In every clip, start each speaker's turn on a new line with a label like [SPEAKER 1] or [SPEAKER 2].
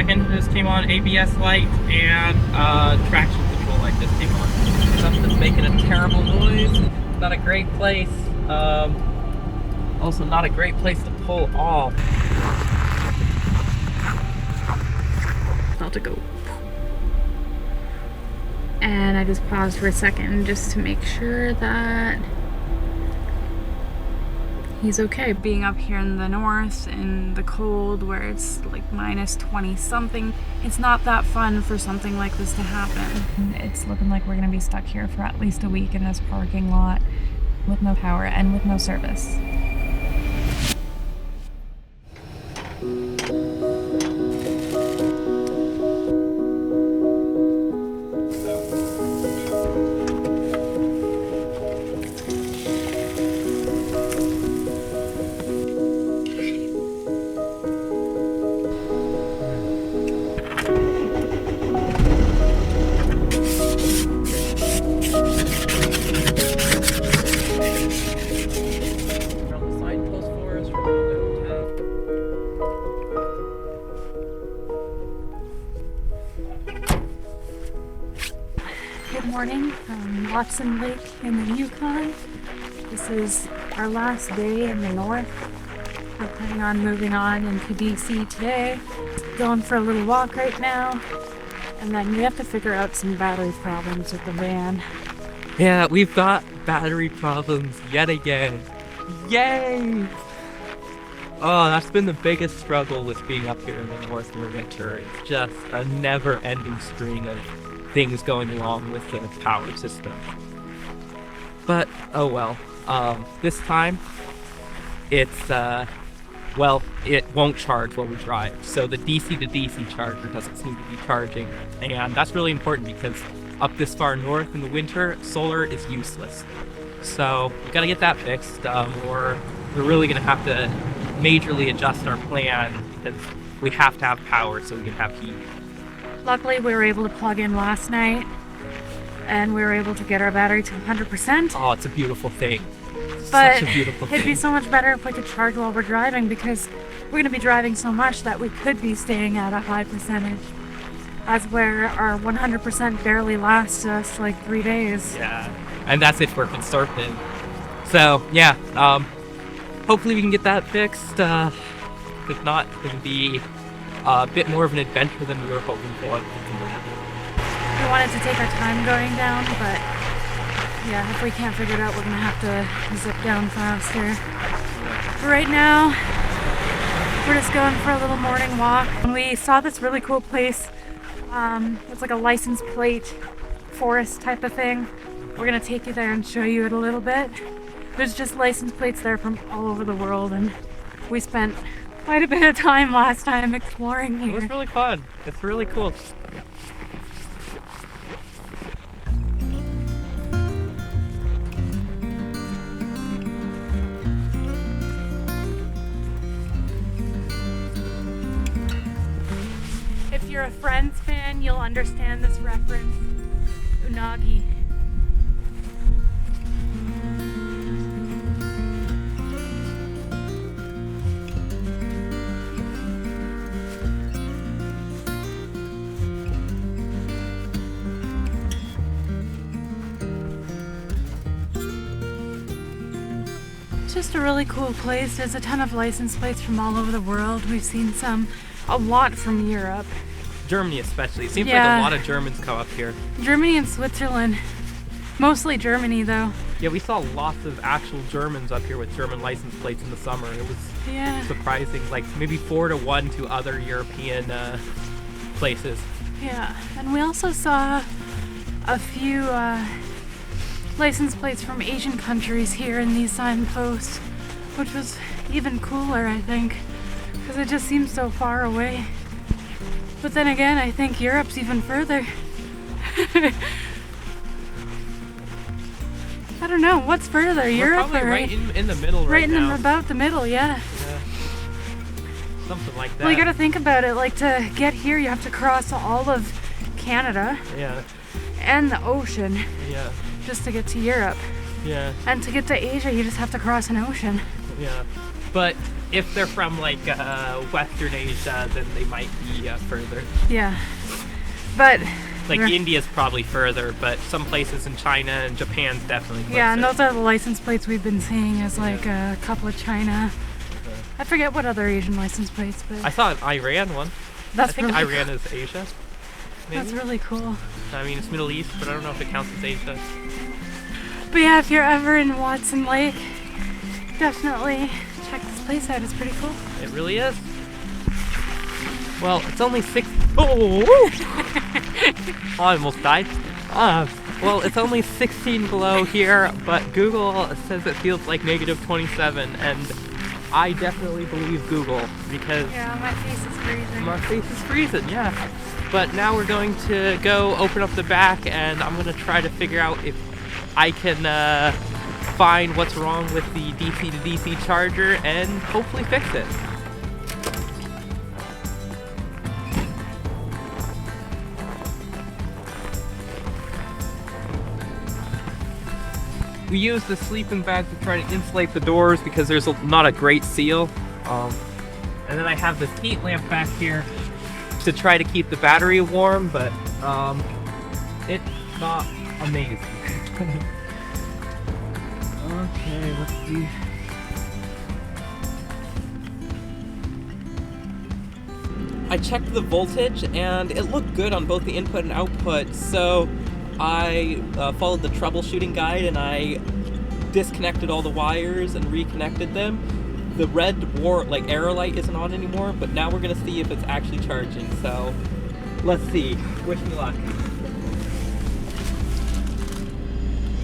[SPEAKER 1] second just came on, ABS light, and traction control light just came on. Something's making a terrible noise. Not a great place. Also not a great place to pull off.
[SPEAKER 2] About to go. And I just paused for a second just to make sure that he's okay. Being up here in the north in the cold where it's like minus 20 something, it's not that fun for something like this to happen. It's looking like we're gonna be stuck here for at least a week in this parking lot with no power and with no service. Good morning from Watson Lake in the Yukon. This is our last day in the north. We're planning on moving on into BC today. Going for a little walk right now. And then we have to figure out some battery problems with the van.
[SPEAKER 1] Yeah, we've got battery problems yet again. Yay! Oh, that's been the biggest struggle with being up here in the north in the winter. It's just a never-ending string of things going wrong with the power system. But, oh well. This time, it's, well, it won't charge while we drive. So the DC to DC charger doesn't seem to be charging. And that's really important because up this far north in the winter, solar is useless. So we gotta get that fixed, or we're really gonna have to majorly adjust our plan because we have to have power so we can have heat.
[SPEAKER 2] Luckily, we were able to plug in last night and we were able to get our battery to 100%.
[SPEAKER 1] Oh, it's a beautiful thing.
[SPEAKER 2] But
[SPEAKER 1] Such a beautiful thing.
[SPEAKER 2] it'd be so much better if we could charge while we're driving because we're going to be driving so much that we could be staying at a high percentage. As where our 100% barely lasts us like 3 days.
[SPEAKER 1] Yeah, and that's if we're conservative. So, yeah, hopefully we can get that fixed. If not, it's going to be a bit more of an adventure than we were hoping for.
[SPEAKER 2] We wanted to take our time going down, but yeah, if we can't figure it out, we're gonna have to zip down faster. But right now, we're just going for a little morning walk. And we saw this really cool place. It's like a license plate forest type of thing. We're gonna take you there and show you it a little bit. There's just license plates there from all over the world, and we spent quite a bit of time last time exploring here.
[SPEAKER 1] It was really fun. It's really cool.
[SPEAKER 2] If you're a Friends fan, you'll understand this reference. Unagi. It's just a really cool place. There's a ton of license plates from all over the world. We've seen a lot from Europe.
[SPEAKER 1] Germany especially. It seems
[SPEAKER 2] Yeah.
[SPEAKER 1] like a lot of Germans come up here.
[SPEAKER 2] Germany and Switzerland. Mostly Germany though.
[SPEAKER 1] Yeah, we saw lots of actual Germans up here with German license plates in the summer. It was
[SPEAKER 2] Yeah.
[SPEAKER 1] surprising, like maybe 4-1 to other European places.
[SPEAKER 2] Yeah. And we also saw a few license plates from Asian countries here in these signposts, which was even cooler, I think, because it just seems so far away. But then again, I think Europe's even further. I don't know, what's further,
[SPEAKER 1] We're
[SPEAKER 2] Europe
[SPEAKER 1] probably
[SPEAKER 2] or
[SPEAKER 1] right in the middle right
[SPEAKER 2] in
[SPEAKER 1] now.
[SPEAKER 2] about the middle, yeah.
[SPEAKER 1] Yeah. Something like that.
[SPEAKER 2] Well, you gotta think about it, like to get here you have to cross all of Canada
[SPEAKER 1] Yeah,
[SPEAKER 2] and the ocean
[SPEAKER 1] yeah,
[SPEAKER 2] just to get to Europe.
[SPEAKER 1] yeah,
[SPEAKER 2] And to get to Asia, you just have to cross an ocean.
[SPEAKER 1] Yeah, but if they're from like Western Asia, then they might be further.
[SPEAKER 2] Yeah. But
[SPEAKER 1] Like
[SPEAKER 2] we're-
[SPEAKER 1] India's probably further, but some places in China and Japan's definitely closer.
[SPEAKER 2] yeah, and those are the license plates we've been seeing as like a couple of China. I forget what other Asian license plates, but
[SPEAKER 1] I saw an Iran one.
[SPEAKER 2] that's
[SPEAKER 1] I think
[SPEAKER 2] really
[SPEAKER 1] Iran is Asia. Maybe?
[SPEAKER 2] that's really cool.
[SPEAKER 1] I mean, it's Middle East, but I don't know if it counts as Asia.
[SPEAKER 2] But yeah, if you're ever in Watson Lake, definitely check this place out. It's pretty cool.
[SPEAKER 1] It really is. Well, it's only Oh, I almost died. Well, it's only 16 below here, but Google says it feels like negative 27, and I definitely believe Google because
[SPEAKER 2] Yeah, my face is freezing.
[SPEAKER 1] my face is freezing, yeah. But now we're going to go open up the back, and I'm going to try to figure out if I can find what's wrong with the DC to DC charger and hopefully fix it. We use the sleeping bag to try to insulate the doors because there's not a great seal. And then I have this heat lamp back here to try to keep the battery warm, but it's not amazing. Okay, let's see. I checked the voltage and it looked good on both the input and output, so I followed the troubleshooting guide and I disconnected all the wires and reconnected them. The red arrow light isn't on anymore, but now we're gonna see if it's actually charging, so let's see. Wish me luck.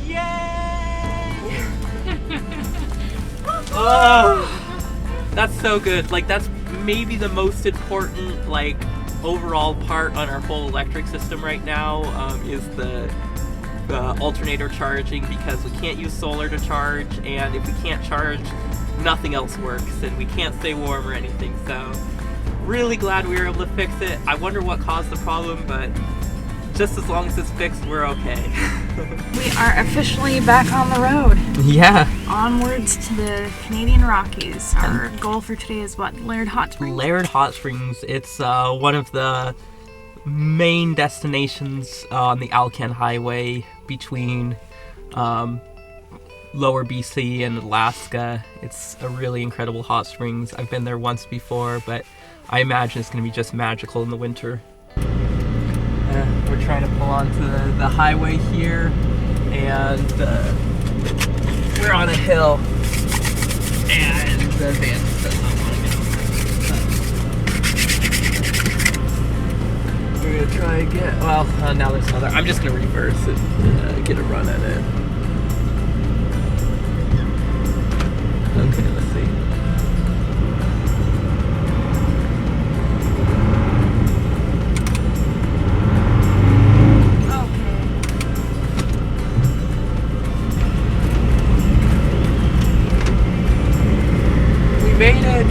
[SPEAKER 1] Yay! Oh, that's so good. Like, that's maybe the most important overall part on our whole electric system right now, is the alternator charging, because we can't use solar to charge, and if we can't charge, nothing else works, and we can't stay warm or anything. So really glad we were able to fix it. I wonder what caused the problem, but just as long as it's fixed, we're okay.
[SPEAKER 2] We are officially back on the road.
[SPEAKER 1] Yeah.
[SPEAKER 2] Onwards to the Canadian Rockies. Our goal for today is what? Laird Hot Springs?
[SPEAKER 1] Laird Hot Springs. It's one of the main destinations on the Alcan Highway between Lower BC and Alaska. It's a really incredible hot springs. I've been there once before, but I imagine it's going to be just magical in the winter. We're trying to pull onto the highway here, and we're on a hill, and the van does not want to go. We're going to try again. Well, now there's another. I'm just going to reverse it and get a run at it. Okay, let's see. We made it!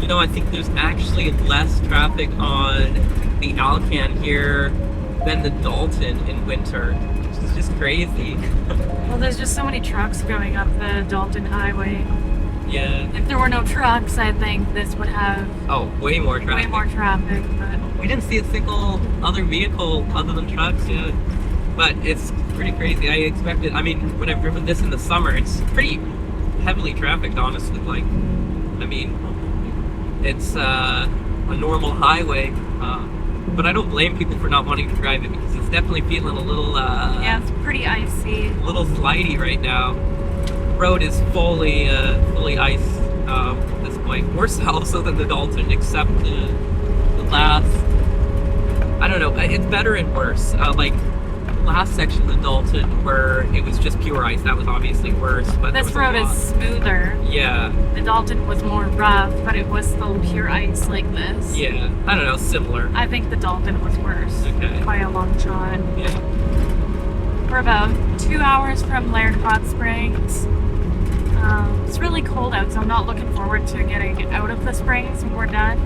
[SPEAKER 1] You know, I think there's actually less traffic on the Alcan here than the Dalton in winter, which is just crazy.
[SPEAKER 2] Well, there's just so many trucks going up the Dalton Highway.
[SPEAKER 1] Yeah.
[SPEAKER 2] If there were no trucks, I think this would have
[SPEAKER 1] Oh, way more traffic.
[SPEAKER 2] way more traffic, but
[SPEAKER 1] We didn't see a single other vehicle other than trucks yet. But it's pretty crazy. I expected, I mean, when I've driven this in the summer, it's pretty heavily trafficked, honestly. I mean, it's a normal highway, but I don't blame people for not wanting to drive it because it's definitely feeling a little,
[SPEAKER 2] yeah, it's pretty icy.
[SPEAKER 1] a little slidey right now. Road is fully ice at this point. Worse also than the Dalton, except the last. I don't know. It's better and worse. Last section of the Dalton where it was just pure ice, that was obviously worse. But
[SPEAKER 2] This road is smoother.
[SPEAKER 1] Yeah.
[SPEAKER 2] The Dalton was more rough, but it was still pure ice like this.
[SPEAKER 1] Yeah. I don't know. Similar.
[SPEAKER 2] I think the Dalton was worse
[SPEAKER 1] Okay.
[SPEAKER 2] by a long shot.
[SPEAKER 1] Yeah.
[SPEAKER 2] We're about 2 hours from Laird Hot Springs. It's really cold out, so I'm not looking forward to getting out of the springs when we're done.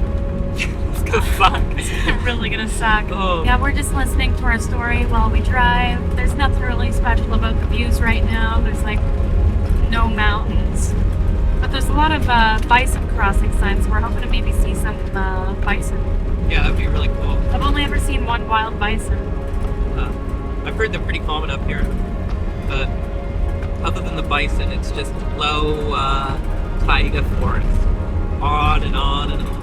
[SPEAKER 2] It's
[SPEAKER 1] Fuck.
[SPEAKER 2] It's really gonna suck.
[SPEAKER 1] Oh.
[SPEAKER 2] Yeah, we're just listening to our story while we drive. There's nothing really special about the views right now. There's like no mountains. But there's a lot of bison crossing signs. We're hoping to maybe see some bison.
[SPEAKER 1] Yeah, that'd be really cool.
[SPEAKER 2] I've only ever seen one wild bison.
[SPEAKER 1] I've heard they're pretty common up here, but other than the bison, it's just low taiga forest. On and on and on.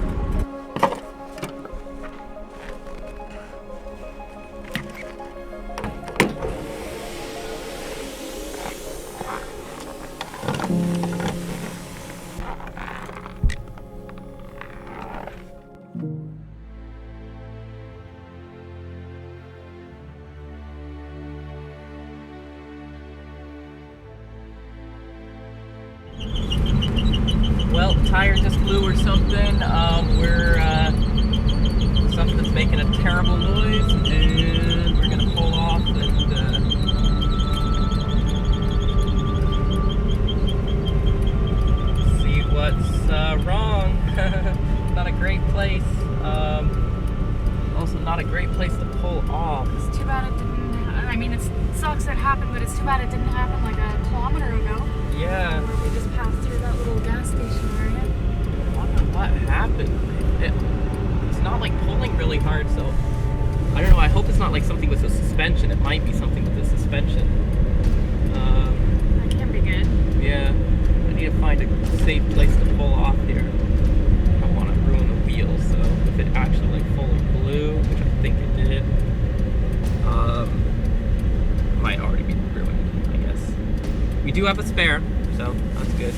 [SPEAKER 1] Well, tire just blew or something. Something's making a terrible noise, and we're gonna pull off and see what's wrong. Not a great place. Also, not a great place to pull off.
[SPEAKER 2] It's too bad it didn't. I mean, it sucks it happened, but it's too bad it didn't happen like a kilometer ago.
[SPEAKER 1] Yeah.
[SPEAKER 2] We just passed through that little gas station area.
[SPEAKER 1] I wonder what happened. It's not like pulling really hard, so I don't know. I hope it's not like something with the suspension. It might be something with the suspension.
[SPEAKER 2] That can be good.
[SPEAKER 1] Yeah. I need to find a safe place to pull off here. I don't want to ruin the wheels, so if it actually like fully blew, which I think it did, might already be ruined, I guess. We do have a spare, so that's good.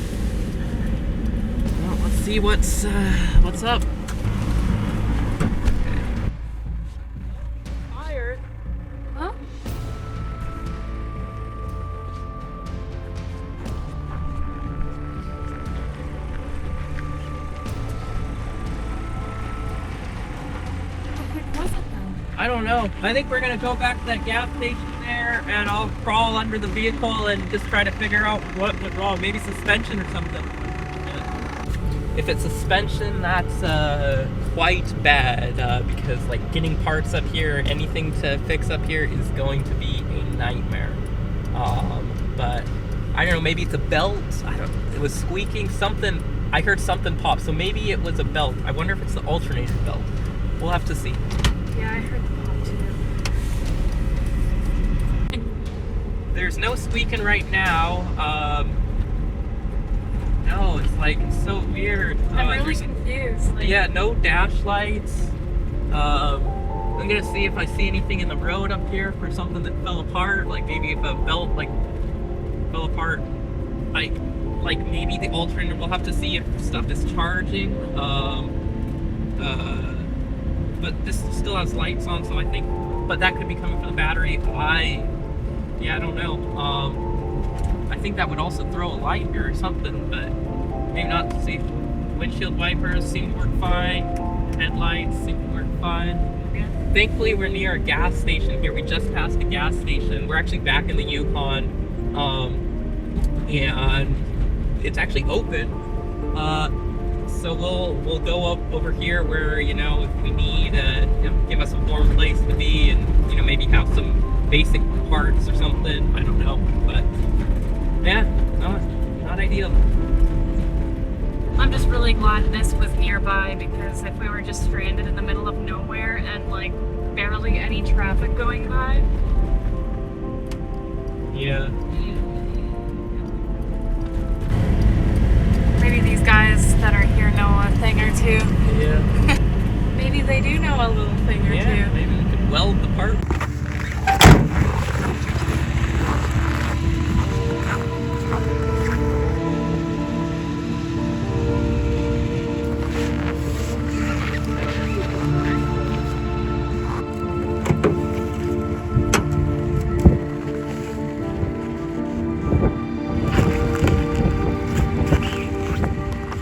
[SPEAKER 1] Well, let's see what's up. Tired.
[SPEAKER 2] Huh? How quick was it though?
[SPEAKER 1] I don't know. I think we're gonna go back to that gas station there, and I'll crawl under the vehicle and just try to figure out what went wrong. Maybe suspension or something. If it's suspension, that's quite bad because like getting parts up here, anything to fix up here is going to be a nightmare. But I don't know. Maybe it's a belt. I don't. It was squeaking. Something. I heard something pop. So maybe it was a belt. I wonder if it's the alternator belt. We'll have to see.
[SPEAKER 2] Yeah, I heard the pop too.
[SPEAKER 1] There's no squeaking right now. No, it's like it's so weird.
[SPEAKER 2] I'm really confused. Like,
[SPEAKER 1] Yeah, no dash lights. I'm gonna see if I see anything in the road up here for something that fell apart. Like maybe if a belt like fell apart. Like maybe the alternator. We'll have to see if stuff is charging. But this still has lights on, so I think. But that could be coming from the battery. Yeah, I don't know. I think that would also throw a light here or something, but maybe not. See, windshield wipers seem to work fine. Headlights seem to work fine.
[SPEAKER 2] yeah.
[SPEAKER 1] Thankfully, we're near a gas station here. We just passed a gas station. We're actually back in the Yukon, and it's actually open. So we'll go up over here where if we need give us a warm place to be, and maybe have some basic parts or something. I don't know, but yeah, not ideal.
[SPEAKER 2] I'm just really glad this was nearby because if we were just stranded in the middle of nowhere and like barely any traffic going by.
[SPEAKER 1] Yeah.
[SPEAKER 2] Maybe these guys that are here know a thing or two.
[SPEAKER 1] Yeah.
[SPEAKER 2] Maybe they do know a little thing or
[SPEAKER 1] Yeah.
[SPEAKER 2] two.
[SPEAKER 1] Maybe we could weld the part.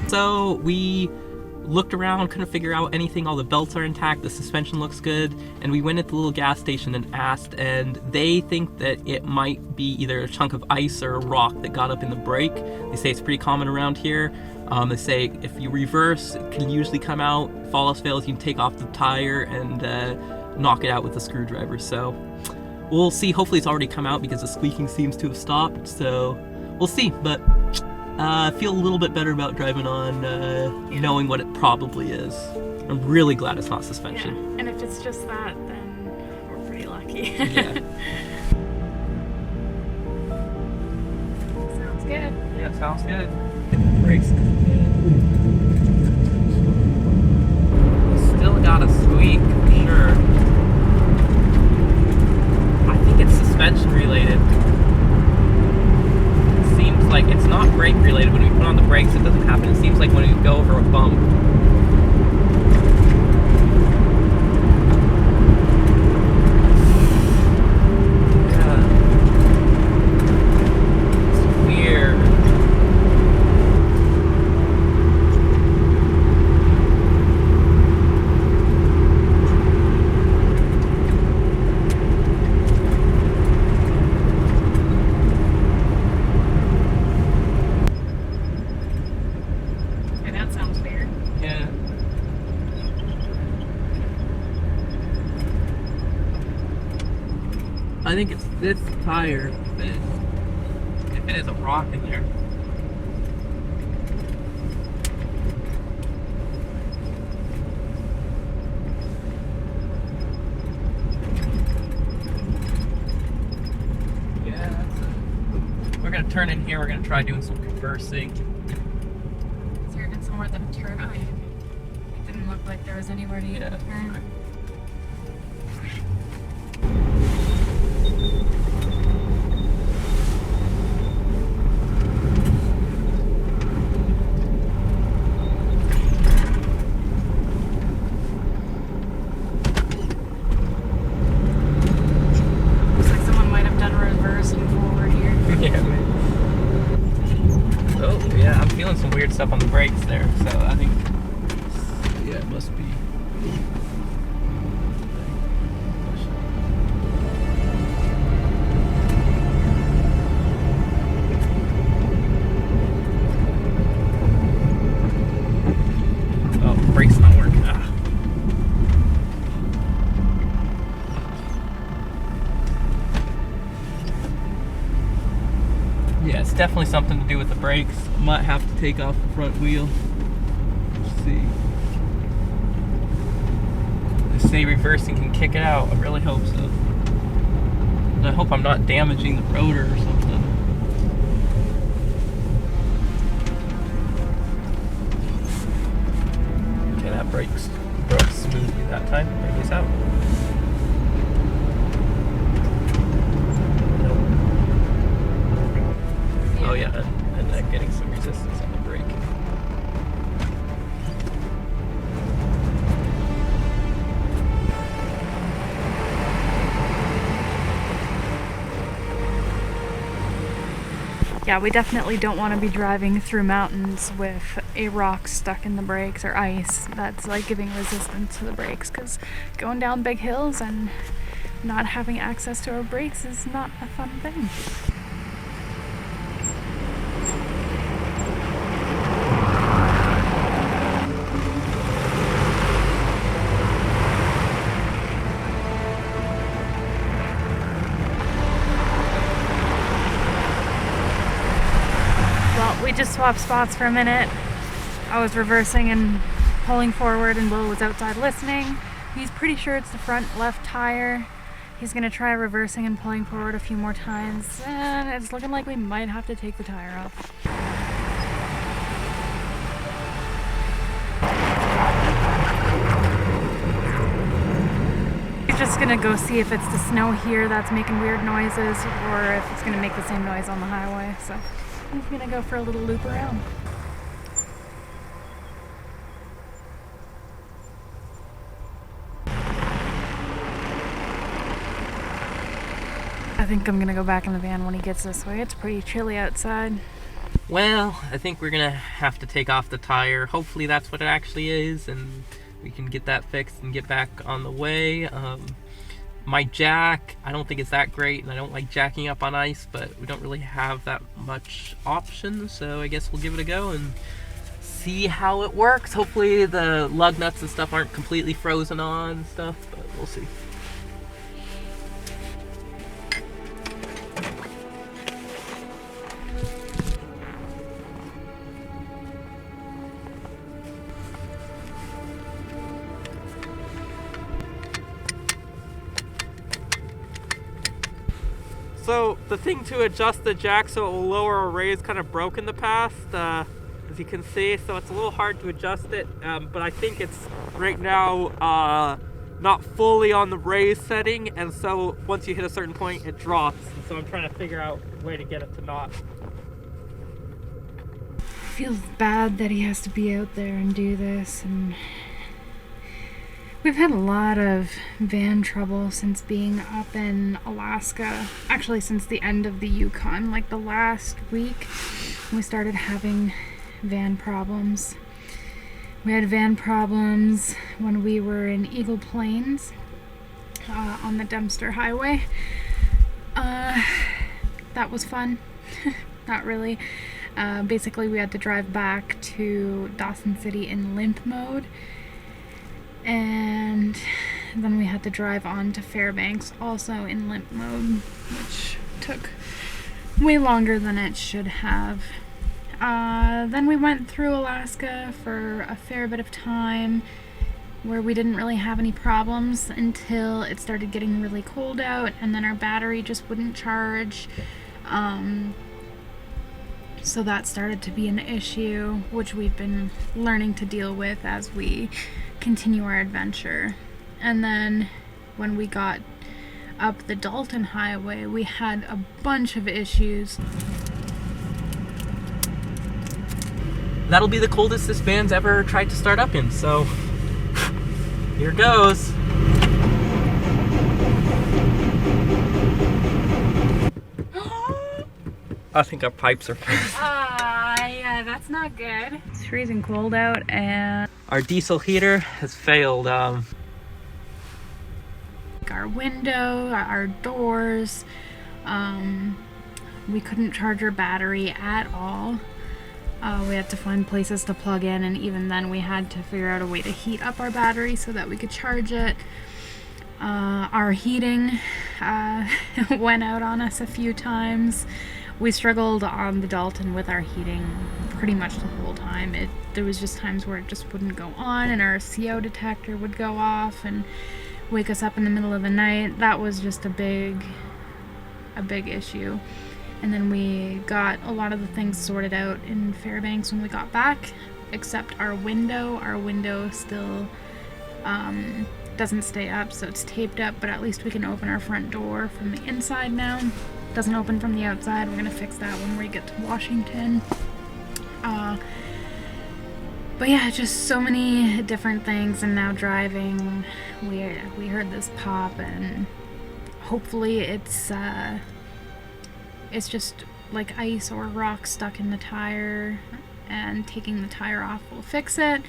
[SPEAKER 1] So we looked around, couldn't figure out anything. All the belts are intact, the suspension looks good, and we went at the little gas station and asked, and they think that it might be either a chunk of ice or a rock that got up in the brake. They say it's pretty common around here. They say if you reverse, it can usually come out. If all else fails, you can take off the tire and knock it out with a screwdriver. So we'll see. Hopefully it's already come out because the squeaking seems to have stopped. So we'll see. But I feel a little bit better about driving on knowing what it probably is. I'm really glad it's not suspension.
[SPEAKER 2] Yeah. And if it's just that, then we're pretty lucky.
[SPEAKER 1] Yeah.
[SPEAKER 2] Sounds good.
[SPEAKER 1] Yeah, sounds good. Brakes. Still got a squeak for sure. I think it's suspension related. It seems like it's not brake related. When we put on the brakes, it doesn't happen. It seems like when we go over a bump. I think it's this tire that, if it is a rock in there. Yeah, we're gonna turn in here. We're gonna try doing some conversing.
[SPEAKER 2] Is there even somewhere to turn? Oh, it didn't look like there was anywhere to even turn.
[SPEAKER 1] Some weird stuff on the brakes there, so I think, yeah, it must be. Oh, the brake's not working. Yeah, it's definitely something to do with the brakes. Might have to take off the front wheel. Let's see. They say reversing can kick it out. I really hope so. And I hope I'm not damaging the rotor or something. Okay, that broke smoothly that time. Maybe it's out. Oh yeah, and then getting some resistance on the brake.
[SPEAKER 2] Yeah, we definitely don't want to be driving through mountains with a rock stuck in the brakes or ice that's like giving resistance to the brakes, because going down big hills and not having access to our brakes is not a fun thing. We just swapped spots for a minute. I was reversing and pulling forward and Will was outside listening. He's pretty sure it's the front left tire. He's gonna try reversing and pulling forward a few more times, and it's looking like we might have to take the tire off. He's just gonna go see if it's the snow here that's making weird noises or if it's gonna make the same noise on the highway. So he's gonna go for a little loop around. I think I'm gonna go back in the van when he gets this way. It's pretty chilly outside.
[SPEAKER 1] Well, I think we're gonna have to take off the tire. Hopefully that's what it actually is, and we can get that fixed and get back on the way. My jack, I don't think it's that great, and I don't like jacking up on ice, but we don't really have that much option, so I guess we'll give it a go and see how it works. Hopefully the lug nuts and stuff aren't completely frozen on and stuff, but we'll see. So the thing to adjust the jack so it will lower or raise kind of broke in the past, as you can see, so it's a little hard to adjust it, but I think it's right now not fully on the raise setting, and so once you hit a certain point it drops, and so I'm trying to figure out a way to get it to not.
[SPEAKER 2] Feels bad that he has to be out there and do this, and we've had a lot of van trouble since being up in Alaska. Actually, since the end of the Yukon, like the last week, we started having van problems. We had van problems when we were in Eagle Plains on the Dempster Highway. That was fun. Not really. Basically, we had to drive back to Dawson City in limp mode. And then we had to drive on to Fairbanks also in limp mode, which took way longer than it should have. Then we went through Alaska for a fair bit of time where we didn't really have any problems until it started getting really cold out, and then our battery just wouldn't charge. So that started to be an issue, which we've been learning to deal with as we continue our adventure. And then when we got up the Dalton Highway, we had a bunch of issues.
[SPEAKER 1] That'll be the coldest this van's ever tried to start up in, so here goes. I think our pipes are
[SPEAKER 2] yeah, that's not good. It's freezing cold out, and
[SPEAKER 1] our diesel heater has failed.
[SPEAKER 2] Our window, our doors, we couldn't charge our battery at all. We had to find places to plug in, and even then we had to figure out a way to heat up our battery so that we could charge it. Our heating went out on us a few times. We struggled on the Dalton with our heating pretty much the whole time. There was just times where it just wouldn't go on, and our CO detector would go off and wake us up in the middle of the night. That was just a big issue. And then we got a lot of the things sorted out in Fairbanks when we got back, except our window. Our window still doesn't stay up, so it's taped up, but at least we can open our front door from the inside now. Doesn't open from the outside. We're gonna fix that when we get to Washington. But yeah, just so many different things. And now driving, we heard this pop, and hopefully it's just like ice or rock stuck in the tire, and taking the tire off will fix it.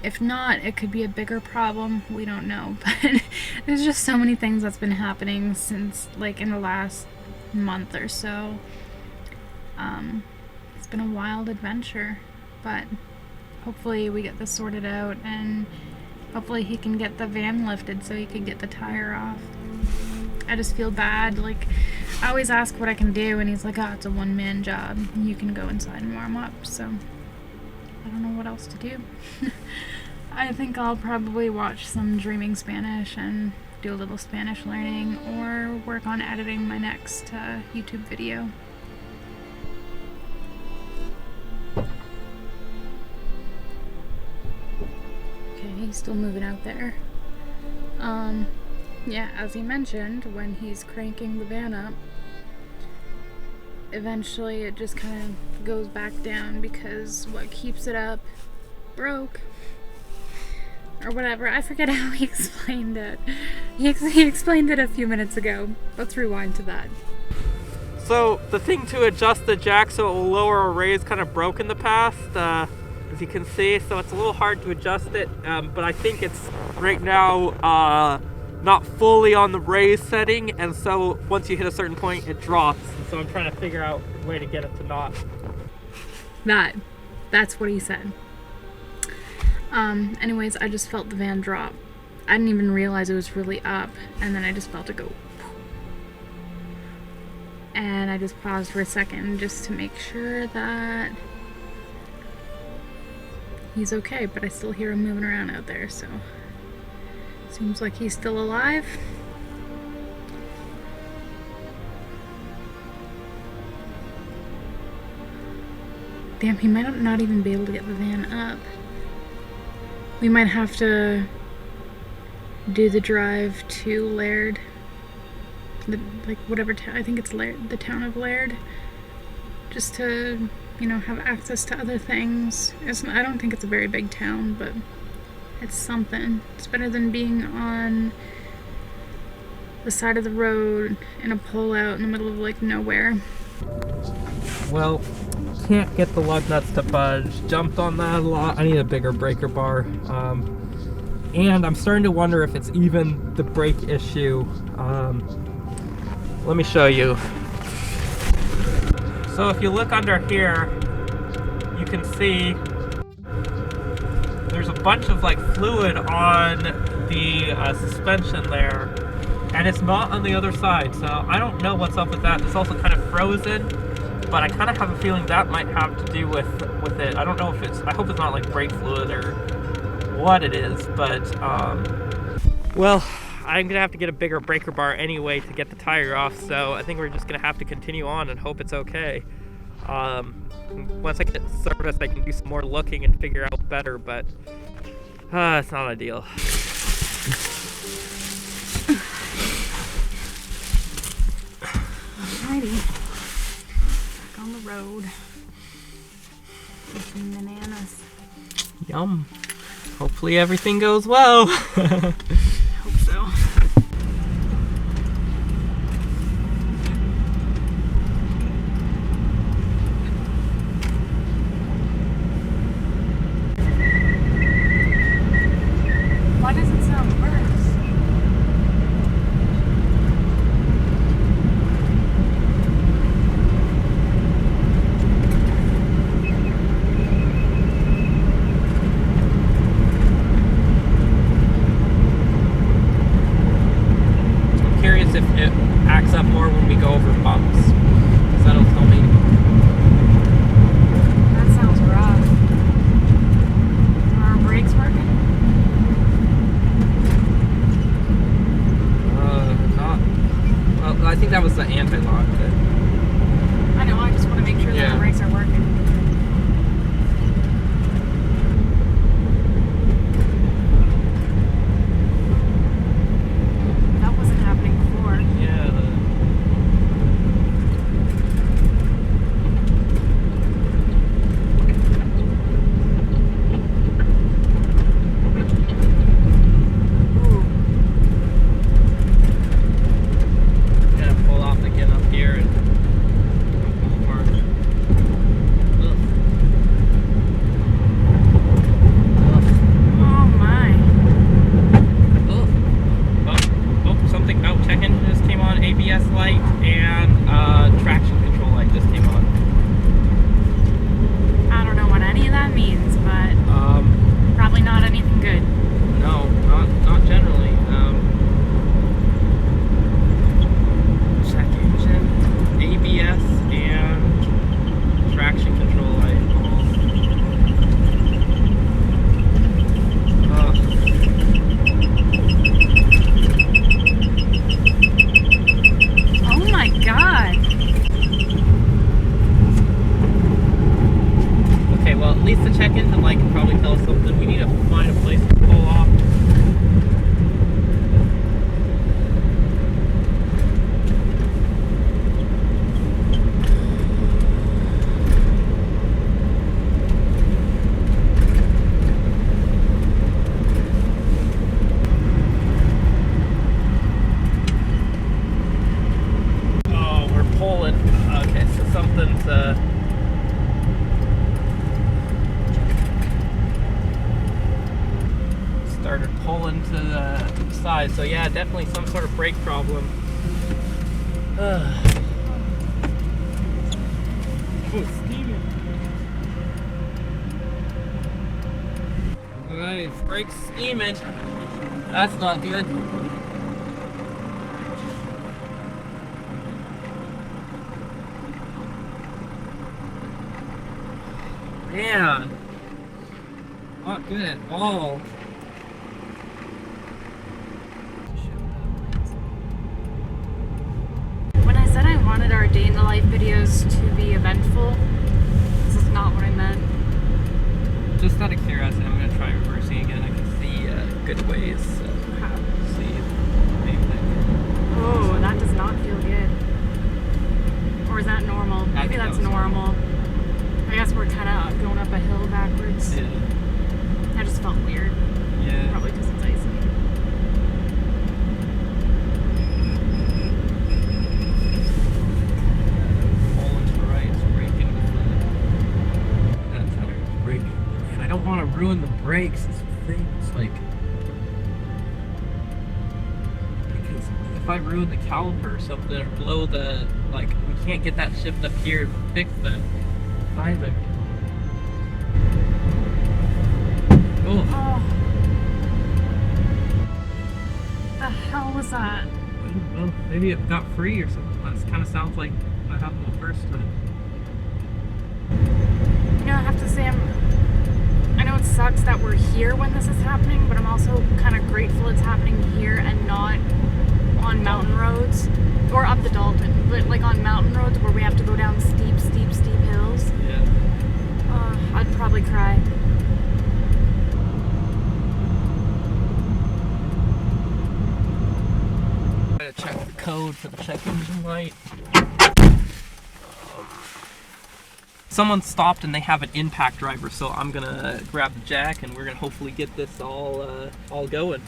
[SPEAKER 2] If not, it could be a bigger problem. We don't know, but there's just so many things that's been happening since, like, in the last month or so. It's been a wild adventure, but hopefully we get this sorted out, and hopefully he can get the van lifted so he can get the tire off. I just feel bad. Like, I always ask what I can do, and he's like, oh, it's a one-man job. You can go inside and warm up, so I don't know what else to do. I think I'll probably watch some Dreaming Spanish and do a little Spanish learning, or work on editing my next YouTube video. Okay, he's still moving out there. Yeah, as he mentioned, when he's cranking the van up, eventually it just kind of goes back down because what keeps it up broke. Or whatever. I forget how he explained it. He explained it a few minutes ago. Let's rewind to that.
[SPEAKER 1] So the thing to adjust the jack so it will lower or raise kind of broke in the past, as you can see, so it's a little hard to adjust it, but I think it's right now not fully on the raise setting, and so once you hit a certain point it drops, and so I'm trying to figure out a way to get it to not.
[SPEAKER 2] That's what he said. Anyways, I just felt the van drop. I didn't even realize it was really up, and then I just felt it go. And I just paused for a second just to make sure that he's okay, but I still hear him moving around out there, so seems like he's still alive. Damn, he might not even be able to get the van up. We might have to do the drive to Laird. Like whatever town, I think it's Laird, the town of Laird. Just to, you know, have access to other things. I don't think it's a very big town, but it's something. It's better than being on the side of the road in a pullout in the middle of like nowhere.
[SPEAKER 1] Well, can't get the lug nuts to budge. Jumped on that a lot. I need a bigger breaker bar. And I'm starting to wonder if it's even the brake issue. Let me show you. So if you look under here, you can see there's a bunch of like fluid on the suspension there, and it's not on the other side. So I don't know what's up with that. It's also kind of frozen. But I kind of have a feeling that might have to do with it. I don't know if I hope it's not like brake fluid or what it is, but well, I'm gonna have to get a bigger breaker bar anyway to get the tire off, so I think we're just gonna have to continue on and hope it's okay. Once I get it serviced, I can do some more looking and figure out better, but it's not ideal.
[SPEAKER 2] Alrighty. On the road. Some bananas.
[SPEAKER 1] Yum. Hopefully everything goes well.
[SPEAKER 2] I hope so. Why does it sound worse?
[SPEAKER 1] If it acts up more when we go over bumps, because that'll tell me.
[SPEAKER 2] That sounds rough. Are our brakes working?
[SPEAKER 1] Not. Well, I think that was the anti-lock.
[SPEAKER 2] I know, I just want to make sure that the brakes are working.
[SPEAKER 1] started pulling to the side. So yeah, definitely some sort of brake problem. Oh, it's steaming. Brakes steaming. That's not good. Man. Not good at all.
[SPEAKER 2] When I said I wanted our day in the life videos to be eventful, this is not what I meant.
[SPEAKER 1] Just out of curiosity, I'm gonna try reversing again. I can see good ways. See, maybe.
[SPEAKER 2] Oh, that does not feel good. Or is that normal? Maybe that's normal. I guess we're kind of going up a hill backwards.
[SPEAKER 1] Yeah.
[SPEAKER 2] That just felt weird.
[SPEAKER 1] Yeah.
[SPEAKER 2] Probably because it's icy.
[SPEAKER 1] Pulling to the right, it's braking with that's how it's braking. And I don't want to ruin the brakes. It's things like because if I ruin the caliper or something or blow the we can't get that shift up here and fix that either. Oh.
[SPEAKER 2] The hell was that?
[SPEAKER 1] I don't know. Maybe it got free or something. That kind of sounds like what happened the first time.
[SPEAKER 2] You know, I have to say, I know it sucks that we're here when this is happening, but I'm also kind of grateful it's happening here and not on mountain roads or up the Dalton, but like on mountain roads where we have to go down steep hills.
[SPEAKER 1] Yeah.
[SPEAKER 2] I'd probably cry.
[SPEAKER 1] Gotta check the code for the check engine light. Someone stopped and they have an impact driver, so I'm gonna grab the jack and we're gonna hopefully get this all going.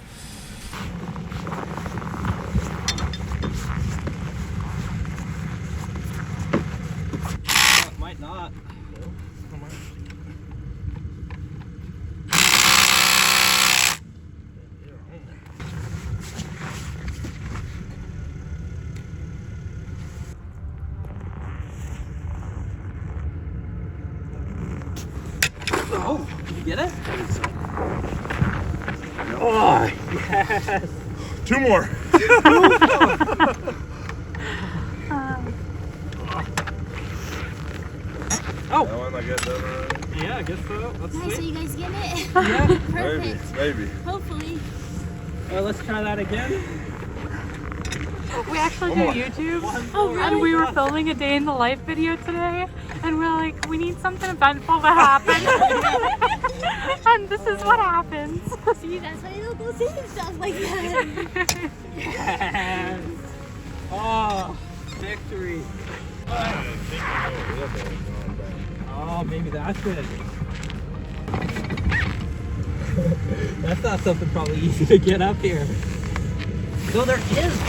[SPEAKER 1] Might not. Oh, did you get it? Oh, yes.
[SPEAKER 3] 2 more.
[SPEAKER 1] Oh.
[SPEAKER 3] That one I got done already?
[SPEAKER 1] Yeah, I guess so. Let's
[SPEAKER 4] Nice, so
[SPEAKER 1] see.
[SPEAKER 4] you guys getting it?
[SPEAKER 1] Yeah.
[SPEAKER 4] Perfect.
[SPEAKER 3] Maybe.
[SPEAKER 4] Hopefully.
[SPEAKER 1] Let's try that again.
[SPEAKER 2] We actually do YouTube, and we were filming a day in the life video today, and we're like, we need something eventful to happen, and this is what happens.
[SPEAKER 4] See, that's why you don't go saying stuff like that.
[SPEAKER 1] Yes. Oh, victory. Oh, maybe that's it. That's not something probably easy to get up here. So there is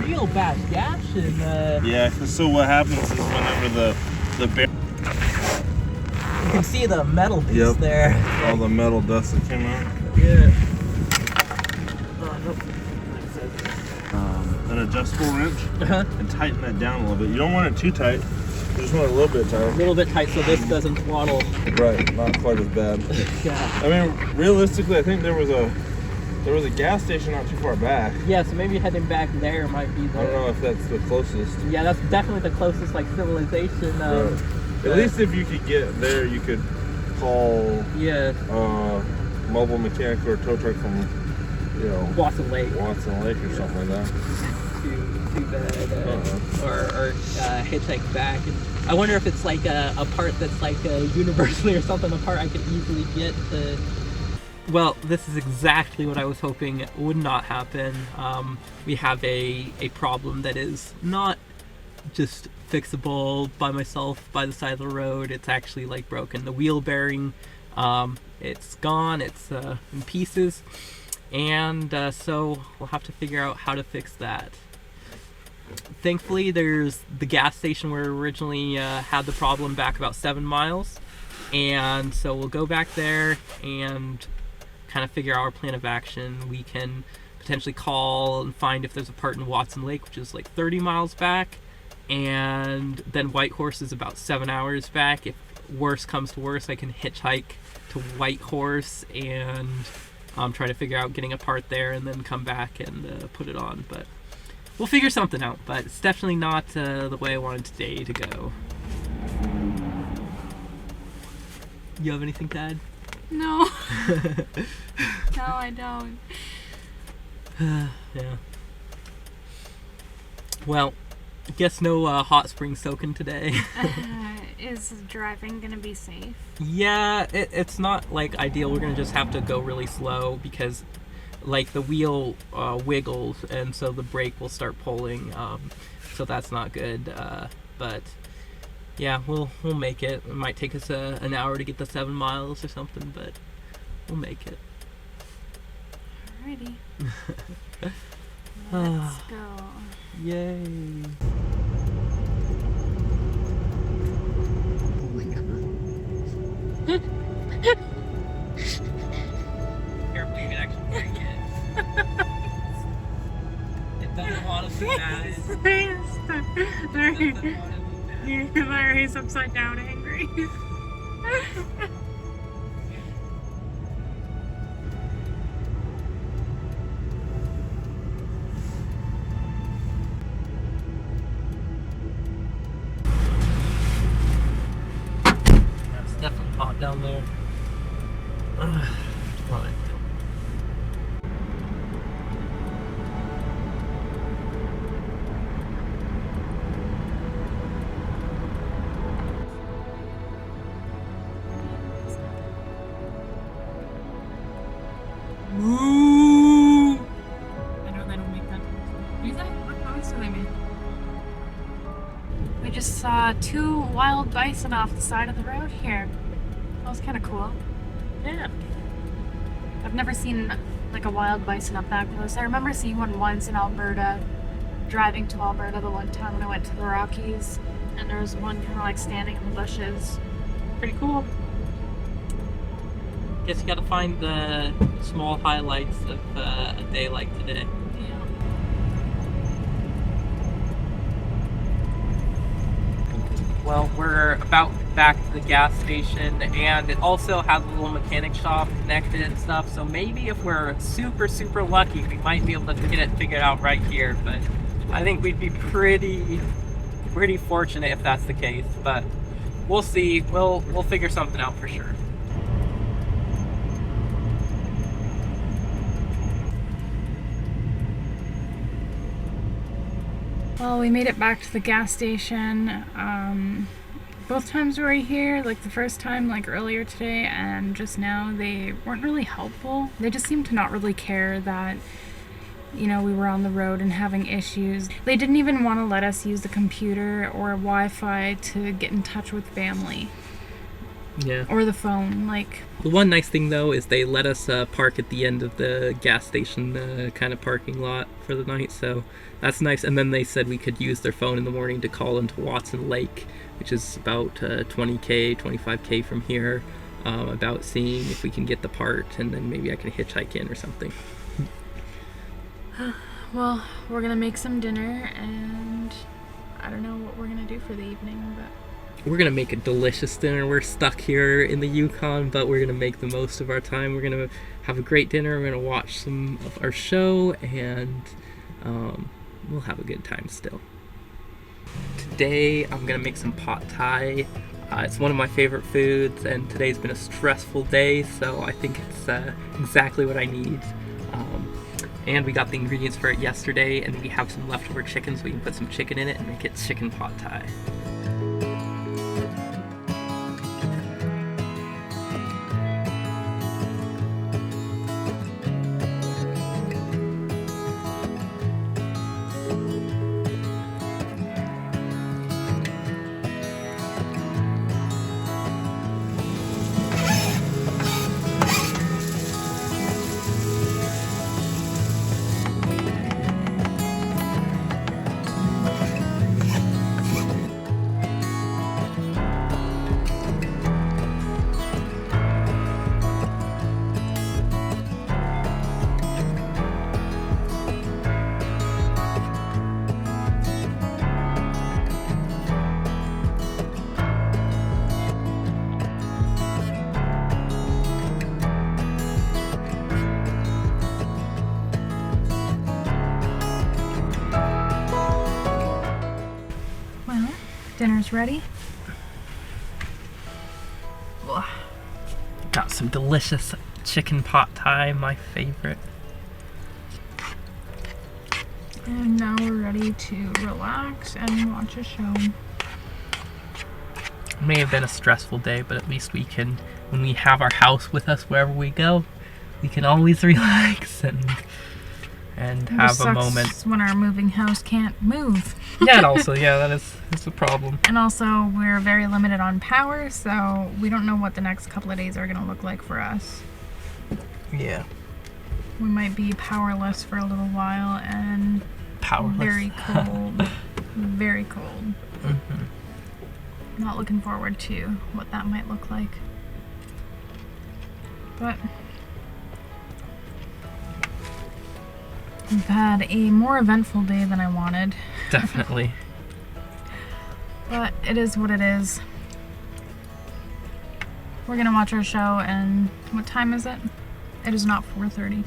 [SPEAKER 1] real bad gash in the...
[SPEAKER 3] Yeah, so what happens is whenever the bear...
[SPEAKER 1] You can see the metal piece there.
[SPEAKER 3] All the metal dust that came out.
[SPEAKER 1] Yeah.
[SPEAKER 3] An adjustable wrench
[SPEAKER 1] Uh-huh.
[SPEAKER 3] and tighten that down a little bit. You don't want it too tight. You just want it a little bit
[SPEAKER 1] A
[SPEAKER 3] tight.
[SPEAKER 1] little bit tight so this doesn't throttle.
[SPEAKER 3] Right, not quite as bad.
[SPEAKER 1] Yeah.
[SPEAKER 3] I mean, realistically, I think there was a gas station not too far back.
[SPEAKER 1] Yeah, so maybe heading back there might be the...
[SPEAKER 3] I don't know if that's the closest.
[SPEAKER 1] Yeah, that's definitely the closest civilization.
[SPEAKER 3] Right. At least if you could get there, you could call
[SPEAKER 1] Yeah.
[SPEAKER 3] mobile mechanic or tow truck from,
[SPEAKER 1] Watson Lake.
[SPEAKER 3] Watson Lake or something like that.
[SPEAKER 1] Too bad. Or hitchhike back. And I wonder if it's like a part that's like universally or something, a part I could easily get to... Well, this is exactly what I was hoping would not happen. We have a problem that is not just fixable by myself by the side of the road. It's actually like broken. The wheel bearing, it's gone. It's in pieces. And so we'll have to figure out how to fix that. Thankfully, there's the gas station where we originally had the problem back about 7 miles. And so we'll go back there and kind of figure out our plan of action. We can potentially call and find if there's a part in Watson Lake, which is like 30 miles back. And then Whitehorse is about 7 hours back. If worst comes to worst, I can hitchhike to Whitehorse and try to figure out getting a part there and then come back and put it on. But we'll figure something out. But it's definitely not the way I wanted today to go. You have anything to add?
[SPEAKER 2] No. No, I don't.
[SPEAKER 1] Yeah. Well, I guess no hot spring soaking today.
[SPEAKER 2] Is driving gonna be safe?
[SPEAKER 1] Yeah, it's not like ideal. We're gonna just have to go really slow because like the wheel wiggles and so the brake will start pulling, so that's not good. But yeah, we'll make it. It might take us an hour to get the 7 miles or something, but we'll make it.
[SPEAKER 2] Alrighty. Let's go.
[SPEAKER 1] Yay.
[SPEAKER 4] Oh my god.
[SPEAKER 1] Careful, you can actually break it. It doesn't want to be bad.
[SPEAKER 2] Larry's upside down angry.
[SPEAKER 1] It's definitely hot down there. Fine. Moo!
[SPEAKER 2] I know they don't make that noise. Do they? What noise do they make? We just saw 2 wild bison off the side of the road here. That was kind of cool.
[SPEAKER 1] Yeah.
[SPEAKER 2] I've never seen like a wild bison up that close. I remember seeing one once in Alberta, driving to Alberta the one time when I went to the Rockies, and there was one kind of like standing in the bushes.
[SPEAKER 1] Pretty cool. Guess you gotta find the small highlights of a day like today.
[SPEAKER 2] Yeah.
[SPEAKER 1] Well, we're about back to the gas station, and it also has a little mechanic shop connected and stuff, so maybe if we're super lucky we might be able to get it figured out right here, but I think we'd be pretty fortunate if that's the case, but we'll see. We'll figure something out for sure.
[SPEAKER 2] Well, we made it back to the gas station. Both times we were here, like the first time, like earlier today, and just now, they weren't really helpful. They just seemed to not really care that, you know, we were on the road and having issues. They didn't even want to let us use the computer or Wi-Fi to get in touch with family.
[SPEAKER 1] Yeah.
[SPEAKER 2] Or the phone, like...
[SPEAKER 1] The one nice thing though is they let us park at the end of the gas station kind of parking lot for the night, so that's nice. And then they said we could use their phone in the morning to call into Watson Lake, which is about 20k, 25k from here, about seeing if we can get the part, and then maybe I can hitchhike in or something.
[SPEAKER 2] Well, we're gonna make some dinner, and I don't know what we're gonna do for the evening, but...
[SPEAKER 1] We're gonna make a delicious dinner. We're stuck here in the Yukon, but we're gonna make the most of our time. We're gonna have a great dinner. We're gonna watch some of our show, and we'll have a good time still. Today, I'm gonna make some pot thai. It's one of my favorite foods, and today's been a stressful day, so I think it's exactly what I need. And we got the ingredients for it yesterday, and we have some leftover chicken, so we can put some chicken in it and make it chicken pot thai.
[SPEAKER 2] Dinner's ready.
[SPEAKER 1] Got some delicious chicken pot thai, my favorite.
[SPEAKER 2] And now we're ready to relax and watch a show.
[SPEAKER 1] It may have been a stressful day, but at least we can, when we have our house with us wherever we go, we can always relax and have a moment.
[SPEAKER 2] When our moving house can't move.
[SPEAKER 1] Yeah, and also, yeah, that's a problem.
[SPEAKER 2] And also, we're very limited on power, so we don't know what the next couple of days are going to look like for us.
[SPEAKER 1] Yeah.
[SPEAKER 2] We might be powerless for a little while and
[SPEAKER 1] Powerless.
[SPEAKER 2] very cold. Very cold.
[SPEAKER 1] Mm-hmm.
[SPEAKER 2] Not looking forward to what that might look like. But we've had a more eventful day than I wanted.
[SPEAKER 1] Definitely.
[SPEAKER 2] But it is what it is. We're gonna watch our show, and what time is it? It is not 4:30.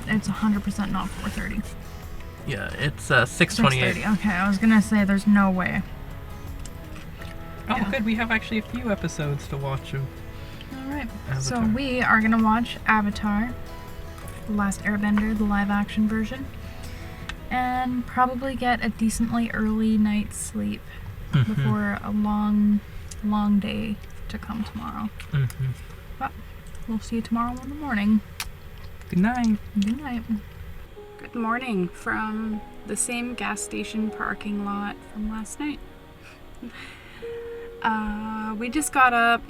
[SPEAKER 2] It's 100% not 4:30.
[SPEAKER 1] Yeah, it's 6:28.
[SPEAKER 2] 6:30. Okay, I was gonna say there's no way.
[SPEAKER 1] Oh,
[SPEAKER 2] Yeah.
[SPEAKER 1] good. We have actually a few episodes to watch of.
[SPEAKER 2] Alright, so
[SPEAKER 1] Avatar.
[SPEAKER 2] we are gonna watch Avatar, The Last Airbender, the live action version, and probably get a decently early night's sleep
[SPEAKER 1] Mhm.
[SPEAKER 2] before a long, long day to come tomorrow.
[SPEAKER 1] Mhm.
[SPEAKER 2] But we'll see you tomorrow in the morning.
[SPEAKER 1] Good night.
[SPEAKER 2] Good night. Good morning from the same gas station parking lot from last night. We just got up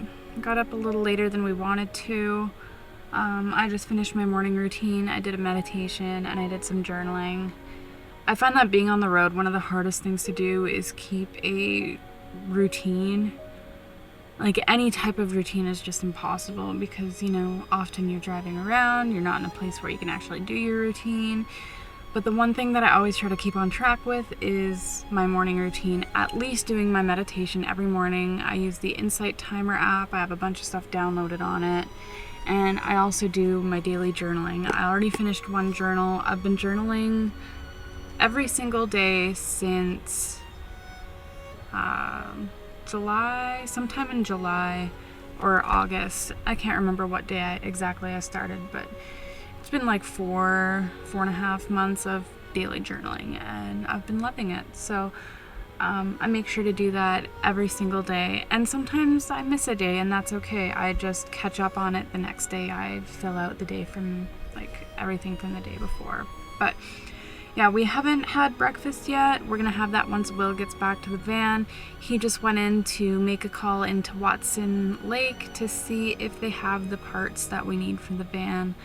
[SPEAKER 2] a little later than we wanted to. I just finished my morning routine. I did a meditation and I did some journaling. I find that being on the road, one of the hardest things to do is keep a routine. Like, any type of routine is just impossible because, you know, often you're driving around, you're not in a place where you can actually do your routine. But the one thing that I always try to keep on track with is my morning routine, at least doing my meditation every morning. I use the Insight Timer app. I have a bunch of stuff downloaded on it. And I also do my daily journaling. I already finished one journal. I've been journaling every single day since July, sometime in July or August. I can't remember what day exactly I started, but it's been like 4.5 months of daily journaling, and I've been loving it. So I make sure to do that every single day, and sometimes I miss a day, and that's okay. I just catch up on it the next day. I fill out the day from, like, everything from the day before. But yeah, we haven't had breakfast yet. We're gonna have that once Will gets back to the van. He just went in to make a call into Watson Lake to see if they have the parts that we need for the van.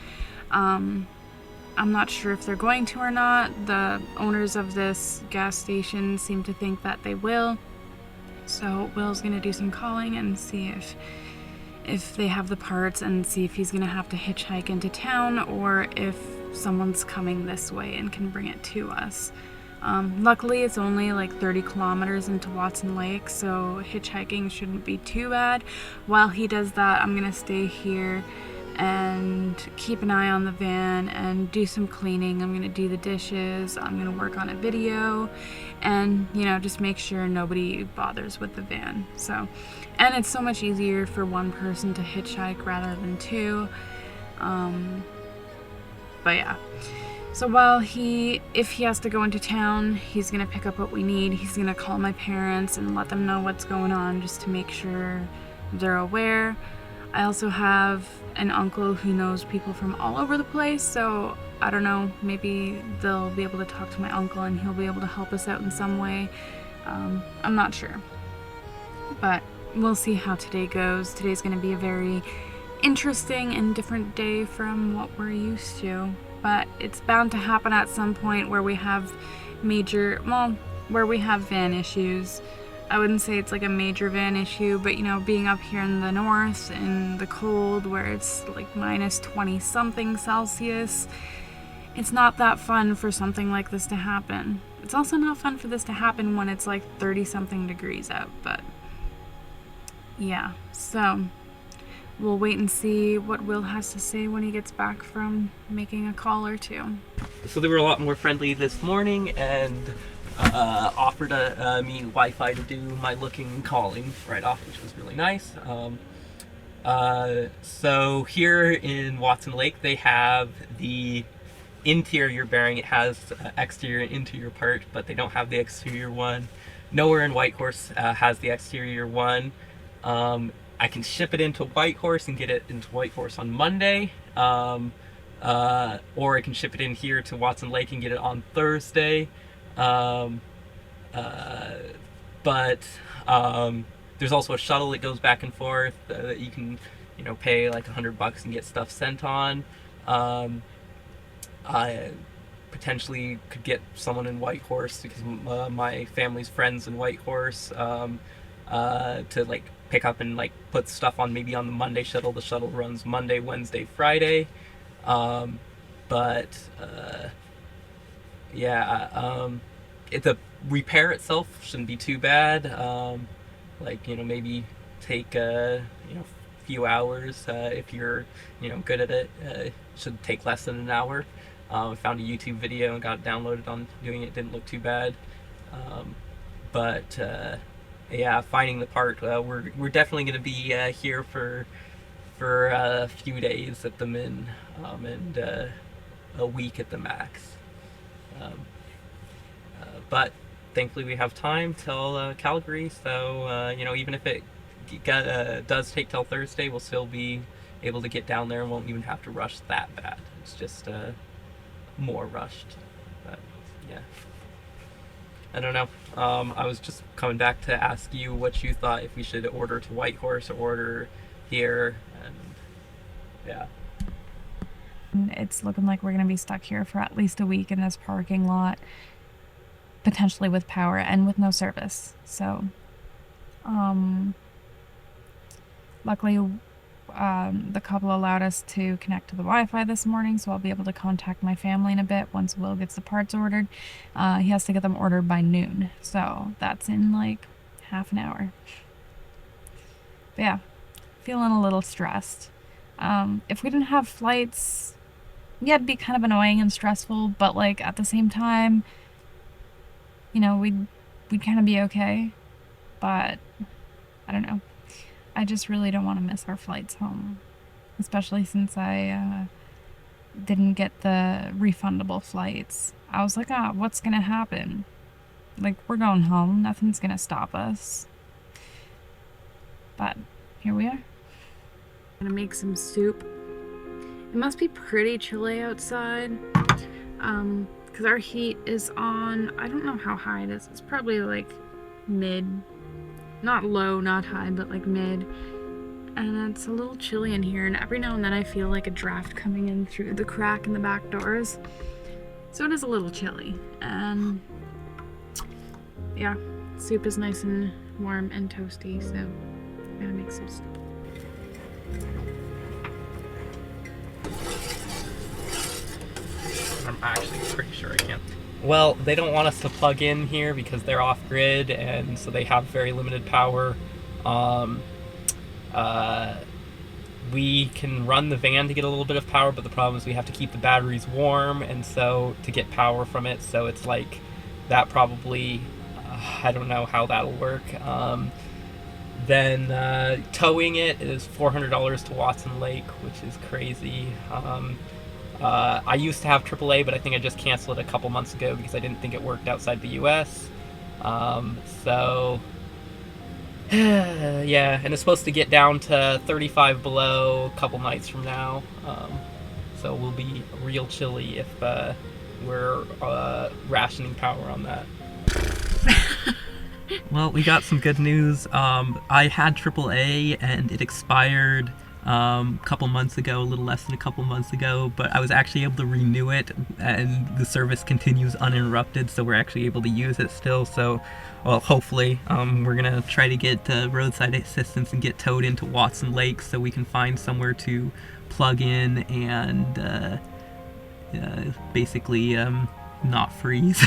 [SPEAKER 2] I'm not sure if they're going to or not. The owners of this gas station seem to think that they will. So Will's gonna do some calling and see if they have the parts, and see if he's gonna have to hitchhike into town or if someone's coming this way and can bring it to us. Luckily, it's only like 30 kilometers into Watson Lake, so hitchhiking shouldn't be too bad. While he does that, I'm gonna stay here and keep an eye on the van and do some cleaning. I'm gonna do the dishes, I'm gonna work on a video, and, you know, just make sure nobody bothers with the van. So, and it's so much easier for one person to hitchhike rather than two. But yeah, so if he has to go into town, he's gonna pick up what we need. He's gonna call my parents and let them know what's going on, just to make sure they're aware. I also have an uncle who knows people from all over the place, so I don't know, maybe they'll be able to talk to my uncle and he'll be able to help us out in some way. I'm not sure, but we'll see how today goes. Today's gonna be a very interesting and different day from what we're used to, but it's bound to happen at some point where we have van issues. I wouldn't say it's like a major van issue, but, you know, being up here in the north in the cold where it's like minus 20 something Celsius, it's not that fun for something like this to happen. It's also not fun for this to happen when it's like 30 something degrees out, but yeah, so we'll wait and see what Will has to say when he gets back from making a call or two.
[SPEAKER 1] So they were a lot more friendly this morning, and offered me Wi-Fi to do my looking and calling right off, which was really nice. So here in Watson Lake, they have the interior bearing. It has exterior and interior part, but they don't have the exterior one. Nowhere in Whitehorse has the exterior one. I can ship it into Whitehorse and get it into Whitehorse on Monday. Or I can ship it in here to Watson Lake and get it on Thursday. But there's also a shuttle that goes back and forth that you can, pay like $100 and get stuff sent on. I potentially could get someone in Whitehorse because my family's friends in Whitehorse to like pick up and like put stuff on maybe on the Monday shuttle. The shuttle runs Monday, Wednesday, Friday. The repair itself shouldn't be too bad. Maybe take a few hours if you're good at it. Should take less than an hour. I found a YouTube video and got it downloaded on doing it. Didn't look too bad. Finding the part. We're definitely going to be here for a few days at the min, and a week at the max. But thankfully we have time till Calgary, so even if it does take till Thursday, we'll still be able to get down there and won't even have to rush that bad. It's just more rushed. But yeah, I don't know. I was just coming back to ask you what you thought, if we should order to Whitehorse or order here. And yeah,
[SPEAKER 2] it's looking like we're gonna be stuck here for at least a week in this parking lot, potentially with power and with no service. So luckily the couple allowed us to connect to the Wi-Fi this morning, so I'll be able to contact my family in a bit once Will gets the parts ordered. He has to get them ordered by noon, so that's in like half an hour. But yeah, feeling a little stressed. If we didn't have flights, yeah, it'd be kind of annoying and stressful, but like at the same time, we'd kind of be okay. But I don't know. I just really don't want to miss our flights home, especially since I didn't get the refundable flights. I was like, what's gonna happen? Like, we're going home. Nothing's gonna stop us. But here we are. I'm gonna make some soup. It must be pretty chilly outside, because our heat is on. I don't know how high it is. It's probably like mid. Not low, not high, but like mid. And it's a little chilly in here, and every now and then I feel like a draft coming in through the crack in the back doors. So it is a little chilly. And yeah, soup is nice and warm and toasty, so I'm gonna make some soup.
[SPEAKER 1] I'm actually pretty sure I can. Well, they don't want us to plug in here because they're off grid, and so they have very limited power. We can run the van to get a little bit of power, but the problem is we have to keep the batteries warm, and so to get power from it, so it's like that probably, I don't know how that'll work. Then towing it is $400 to Watson Lake, which is crazy. I used to have AAA, but I think I just canceled it a couple months ago because I didn't think it worked outside the US. Yeah, and it's supposed to get down to 35 below a couple nights from now. So we'll be real chilly if we're rationing power on that. Well, we got some good news. I had AAA and it expired a couple months ago, a little less than a couple months ago, but I was actually able to renew it, and the service continues uninterrupted, so we're actually able to use it still. So, well, hopefully we're gonna try to get roadside assistance and get towed into Watson Lake so we can find somewhere to plug in and basically not freeze.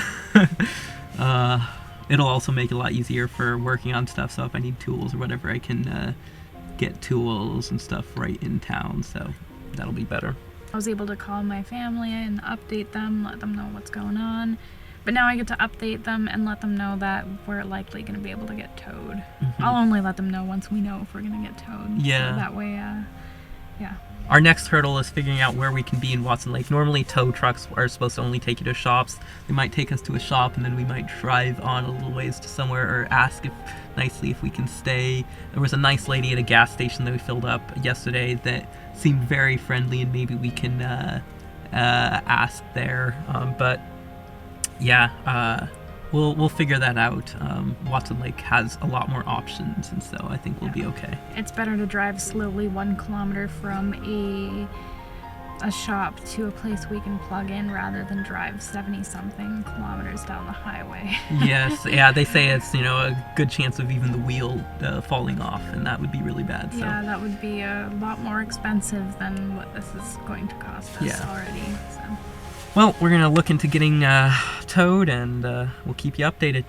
[SPEAKER 1] It'll also make it a lot easier for working on stuff, so if I need tools or whatever, I can get tools and stuff right in town, so that'll be better.
[SPEAKER 2] I was able to call my family and update them, let them know what's going on. But now I get to update them and let them know that we're likely going to be able to get towed. I'll only let them know once we know if we're going to get towed.
[SPEAKER 1] Yeah.
[SPEAKER 2] So that way, yeah.
[SPEAKER 1] Our next hurdle is figuring out where we can be in Watson Lake. Normally tow trucks are supposed to only take you to shops. They might take us to a shop and then we might drive on a little ways to somewhere or ask nicely if we can stay. There was a nice lady at a gas station that we filled up yesterday that seemed very friendly, and maybe we can ask there. But yeah, we'll figure that out. Watson Lake has a lot more options, and so I think we'll be okay.
[SPEAKER 2] It's better to drive slowly 1 kilometer from a shop to a place we can plug in rather than drive 70-something kilometers down the highway.
[SPEAKER 1] Yes, yeah, they say it's, a good chance of even the wheel falling off, and that would be really bad. So.
[SPEAKER 2] Yeah, that would be a lot more expensive than what this is going to cost us already. So.
[SPEAKER 1] Well, we're going to look into getting towed, and we'll keep you updated.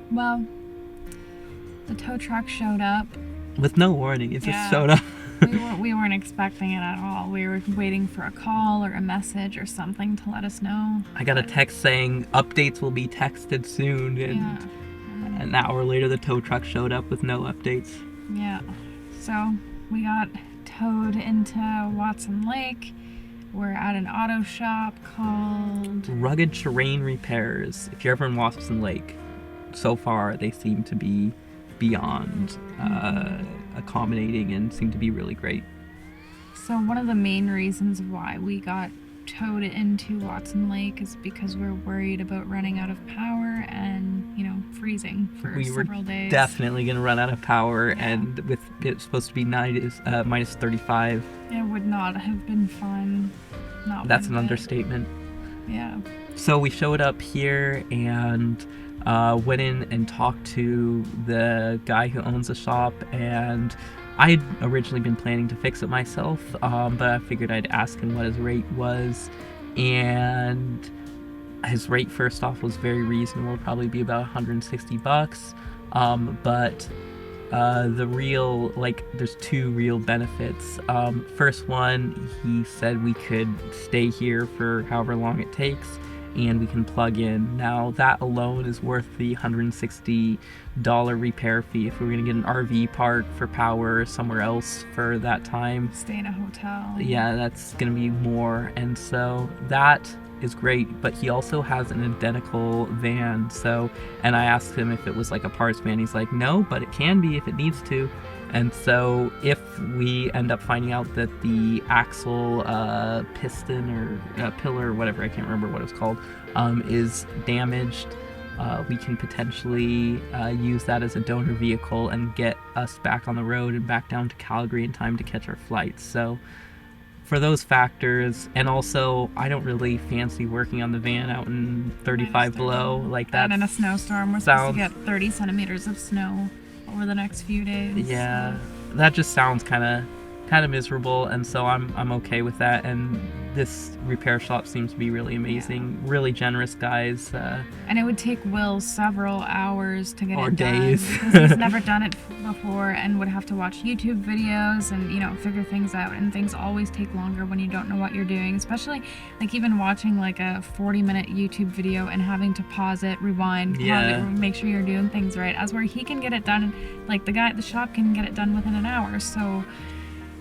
[SPEAKER 2] Well, the tow truck showed up.
[SPEAKER 1] With no warning, it just showed up.
[SPEAKER 2] we weren't expecting it at all. We were waiting for a call or a message or something to let us know.
[SPEAKER 1] I got a text saying updates will be texted soon, and an hour later the tow truck showed up with no updates.
[SPEAKER 2] Yeah, so we got towed into Watson Lake. We're at an auto shop called
[SPEAKER 1] Rugged Terrain Repairs. If you're ever in Watson Lake, so far they seem to be beyond accommodating and seem to be really great.
[SPEAKER 2] So one of the main reasons why we got towed into Watson Lake is because we're worried about running out of power and, freezing for several days.
[SPEAKER 1] We were definitely going to run out of power, and with it supposed to be minus 35.
[SPEAKER 2] It would not have been fun.
[SPEAKER 1] That's an understatement.
[SPEAKER 2] Yeah.
[SPEAKER 1] So we showed up here and went in and talked to the guy who owns the shop, and I had originally been planning to fix it myself, but I figured I'd ask him what his rate was, and his rate first off was very reasonable. It'd probably be about $160, but there's 2 real benefits. First one, he said we could stay here for however long it takes, and we can plug in. Now that alone is worth the $160 repair fee. If we were going to get an RV park for power somewhere else for that time,
[SPEAKER 2] stay in a hotel,
[SPEAKER 1] that's going to be more, and so that is great. But he also has an identical van, and I asked him if it was like a parts van. He's like, no, but it can be if it needs to. And so if we end up finding out that the axle piston or pillar or whatever, I can't remember what it's called, is damaged, we can potentially use that as a donor vehicle and get us back on the road and back down to Calgary in time to catch our flights. So for those factors, and also I don't really fancy working on the van out in 35 below like that.
[SPEAKER 2] And in a snowstorm, we're supposed to get 30 centimeters of snow over the next few days.
[SPEAKER 1] Yeah, that just sounds kind of miserable, and so I'm okay with that. And this repair shop seems to be really amazing, really generous guys.
[SPEAKER 2] And it would take Will several hours to get
[SPEAKER 1] or
[SPEAKER 2] it
[SPEAKER 1] days.
[SPEAKER 2] done because he's never done it before and would have to watch YouTube videos and figure things out. And things always take longer when you don't know what you're doing, especially like even watching like a 40-minute YouTube video and having to pause it, rewind, pause it, make sure you're doing things right. As where he can get it done, like the guy at the shop can get it done within an hour. So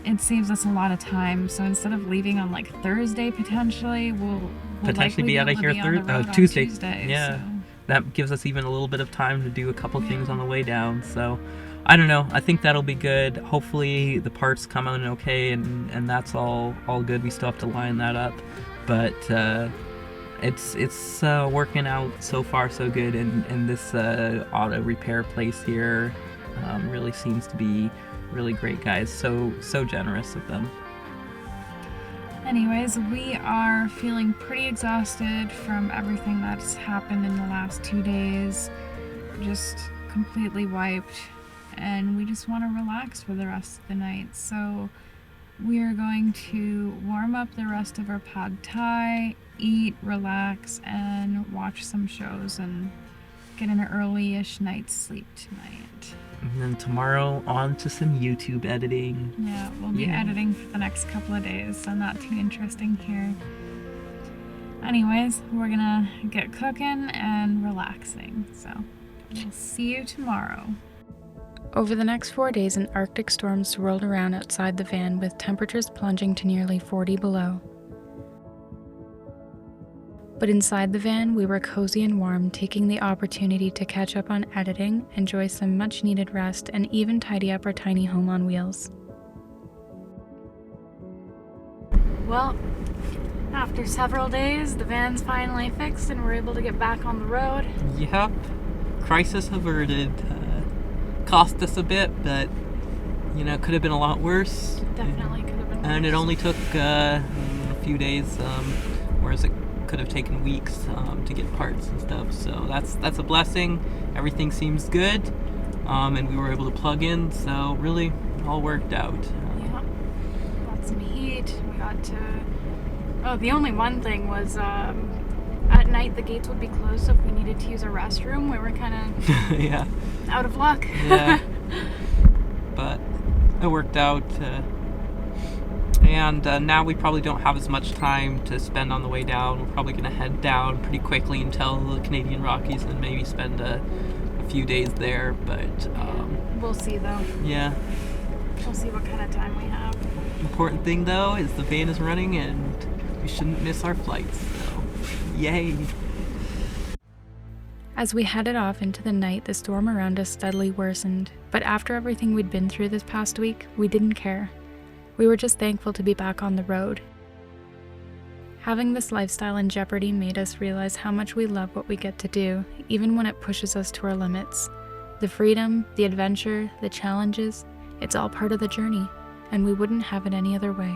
[SPEAKER 2] it saves us a lot of time. So instead of leaving on like Thursday potentially, we'll
[SPEAKER 1] potentially be out of here Tuesday. Yeah, so that gives us even a little bit of time to do a couple things on the way down. So I don't know. I think that'll be good. Hopefully the parts come out okay, and that's all good. We still have to line that up, but it's working out so far so good. And this auto repair place here really seems to be really great guys. So generous of them.
[SPEAKER 2] Anyways, we are feeling pretty exhausted from everything that's happened in the last 2 days. Just completely wiped, and we just want to relax for the rest of the night. So we are going to warm up the rest of our pad thai, eat, relax, and watch some shows and get an early-ish night's sleep tonight.
[SPEAKER 1] And then tomorrow on to some YouTube editing.
[SPEAKER 2] Yeah, we'll be editing for the next couple of days, so not too interesting here. Anyways, we're gonna get cooking and relaxing, so we'll see you tomorrow. Over the next 4 days, an Arctic storm swirled around outside the van with temperatures plunging to nearly 40 below. But inside the van, we were cozy and warm, taking the opportunity to catch up on editing, enjoy some much-needed rest, and even tidy up our tiny home on wheels. Well, after several days, the van's finally fixed and we're able to get back on the road.
[SPEAKER 1] Yep. Crisis averted. Cost us a bit, but could have been a lot worse.
[SPEAKER 2] Definitely could have been worse.
[SPEAKER 1] And it only took a few days, whereas it could have taken weeks to get parts and stuff. So that's a blessing. Everything seems good, and we were able to plug in. So really, all worked out.
[SPEAKER 2] Yeah, got some heat. We got to. Oh, the only one thing was at night the gates would be closed, so if we needed to use a restroom, we were kind of
[SPEAKER 1] yeah,
[SPEAKER 2] out of luck.
[SPEAKER 1] Yeah, but it worked out. And now we probably don't have as much time to spend on the way down. We're probably going to head down pretty quickly until the Canadian Rockies and maybe spend a few days there. But
[SPEAKER 2] we'll see though.
[SPEAKER 1] Yeah.
[SPEAKER 2] We'll see what kind of time we have.
[SPEAKER 1] Important thing though is the van is running and we shouldn't miss our flights. So, yay!
[SPEAKER 2] As we headed off into the night, the storm around us steadily worsened. But after everything we'd been through this past week, we didn't care. We were just thankful to be back on the road. Having this lifestyle in jeopardy made us realize how much we love what we get to do, even when it pushes us to our limits. The freedom, the adventure, the challenges, it's all part of the journey, and we wouldn't have it any other way.